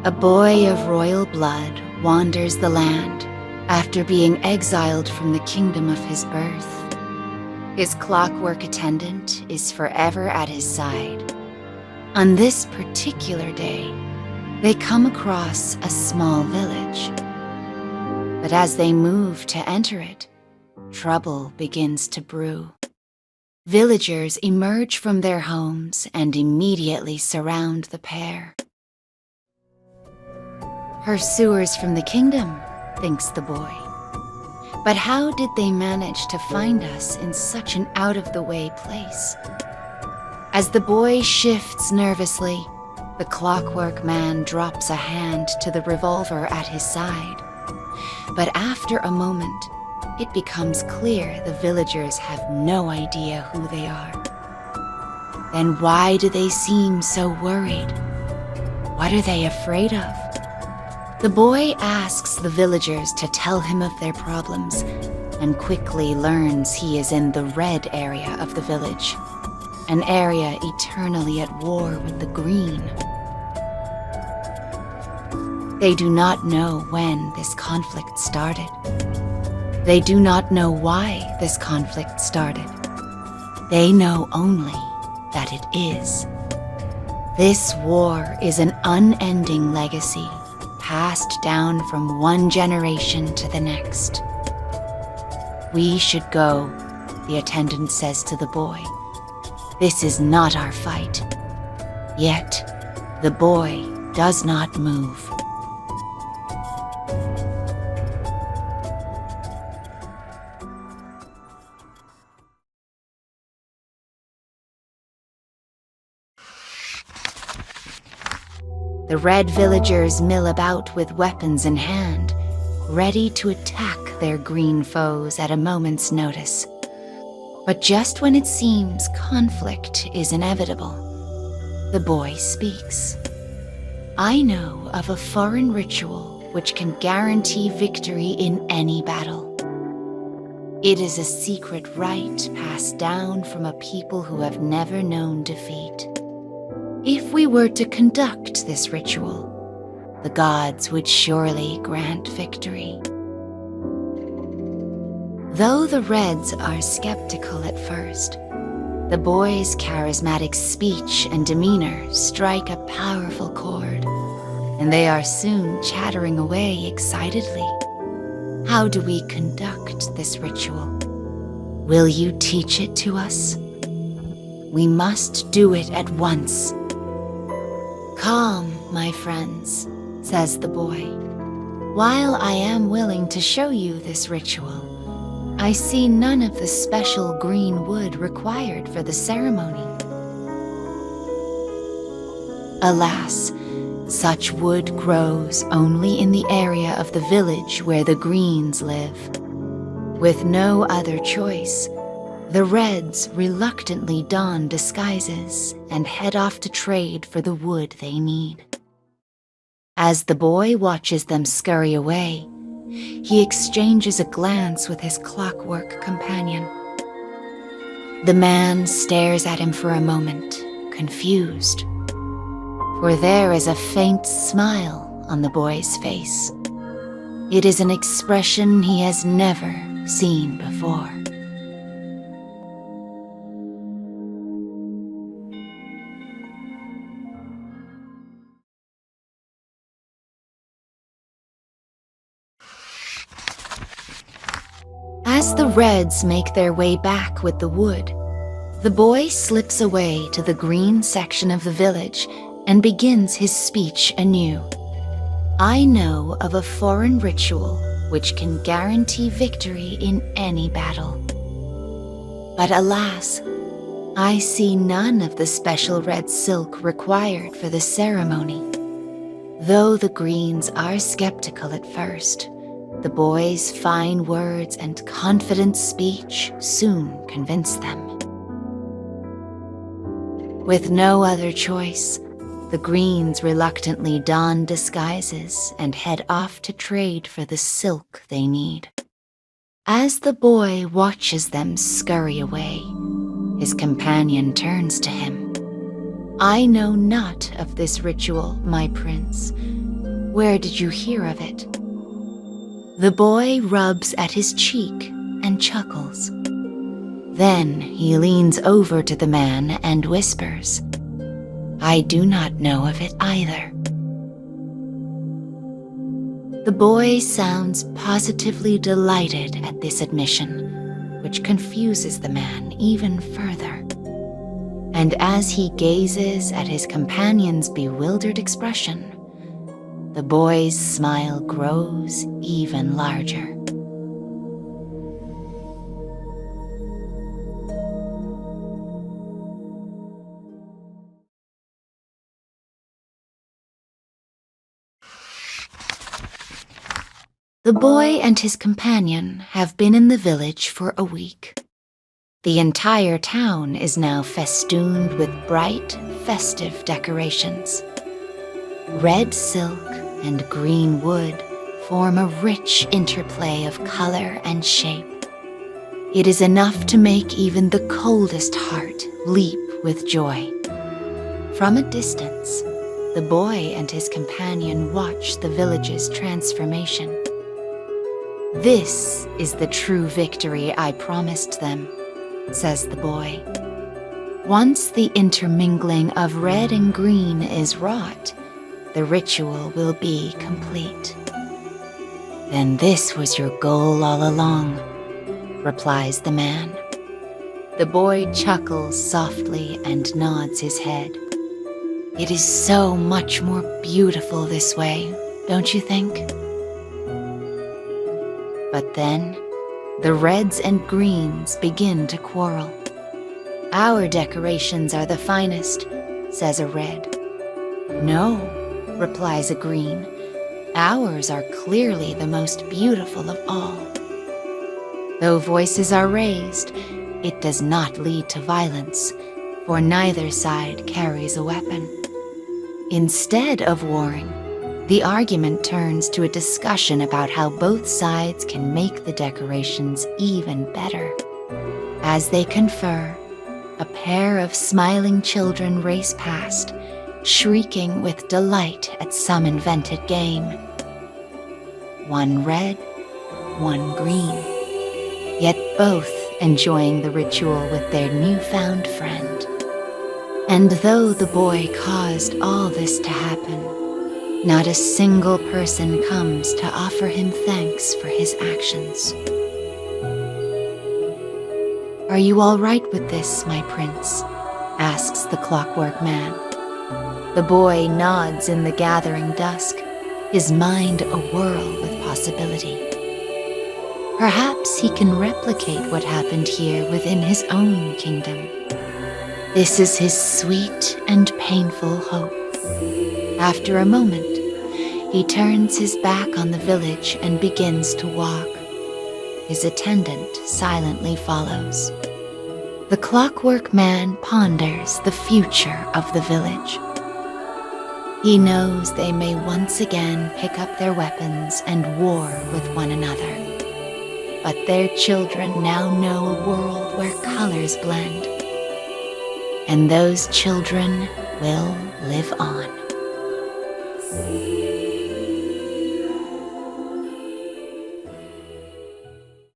A boy of royal blood wanders the land after being exiled from the kingdom of his birth. His clockwork attendant is forever at his side. On this particular day, they come across a small village. But as they move to enter it, trouble begins to brew. Villagers emerge from their homes and immediately surround the pair. Pursuers from the kingdom, thinks the boy. But how did they manage to find us in such an out-of-the-way place? As the boy shifts nervously, the clockwork man drops a hand to the revolver at his side. But after a moment, it becomes clear the villagers have no idea who they are. Then why do they seem so worried? What are they afraid of? The boy asks the villagers to tell him of their problems and quickly learns he is in the red area of the village, an area eternally at war with the green. They do not know when this conflict started. They do not know why this conflict started. They know only that it is. This war is an unending legacy, passed down from one generation to the next. We should go, the attendant says to the boy. This is not our fight. Yet, the boy does not move. The red villagers mill about with weapons in hand, ready to attack their green foes at a moment's notice. But just when it seems conflict is inevitable, the boy speaks. I know of a foreign ritual which can guarantee victory in any battle. It is a secret rite passed down from a people who have never known defeat. If we were to conduct this ritual, the gods would surely grant victory. Though the Reds are skeptical at first, the boy's charismatic speech and demeanor strike a powerful chord, and they are soon chattering away excitedly. How do we conduct this ritual? Will you teach it to us? We must do it at once. Come, my friends, says the boy. While I am willing to show you this ritual, I see none of the special green wood required for the ceremony. Alas, such wood grows only in the area of the village where the Greens live. With no other choice, the Reds reluctantly don disguises and head off to trade for the wood they need. As the boy watches them scurry away, he exchanges a glance with his clockwork companion. The man stares at him for a moment, confused, for there is a faint smile on the boy's face. It is an expression he has never seen before. As the Reds make their way back with the wood, the boy slips away to the green section of the village and begins his speech anew. I know of a foreign ritual which can guarantee victory in any battle. But alas, I see none of the special red silk required for the ceremony. Though the Greens are skeptical at first, the boy's fine words and confident speech soon convince them. With no other choice, the Greens reluctantly don disguises and head off to trade for the silk they need. As the boy watches them scurry away, his companion turns to him. I know not of this ritual, my prince, Where did you hear of it?" The boy rubs at his cheek and chuckles. Then he leans over to the man and whispers, "I do not know of it either." The boy sounds positively delighted at this admission, which confuses the man even further. And as he gazes at his companion's bewildered expression, the boy's smile grows even larger. The boy and his companion have been in the village for a week. The entire town is now festooned with bright, festive decorations. Red silk and green wood form a rich interplay of color and shape. It is enough to make even the coldest heart leap with joy. From a distance, the boy and his companion watch the village's transformation. "This is the true victory I promised them," says the boy. "Once the intermingling of red and green is wrought, the ritual will be complete." "Then this was your goal all along," replies the man. The boy chuckles softly and nods his head. "It is so much more beautiful this way, don't you think?" But then, the reds and greens begin to quarrel. "Our decorations are the finest," says a red. "No," replies a green, "ours are clearly the most beautiful of all." Though voices are raised, it does not lead to violence, for neither side carries a weapon. Instead of warring, the argument turns to a discussion about how both sides can make the decorations even better. As they confer, a pair of smiling children race past, shrieking with delight at some invented game. One red, one green, yet both enjoying the ritual with their newfound friend. And though the boy caused all this to happen, not a single person comes to offer him thanks for his actions. "Are you all right with this, my prince?" asks the Clockwork Man. The boy nods in the gathering dusk, his mind awhirl with possibility. Perhaps he can replicate what happened here within his own kingdom. This is his sweet and painful hope. After a moment, he turns his back on the village and begins to walk. His attendant silently follows. The Clockwork Man ponders the future of the village. He knows they may once again pick up their weapons and war with one another. But their children now know a world where colors blend. And those children will live on.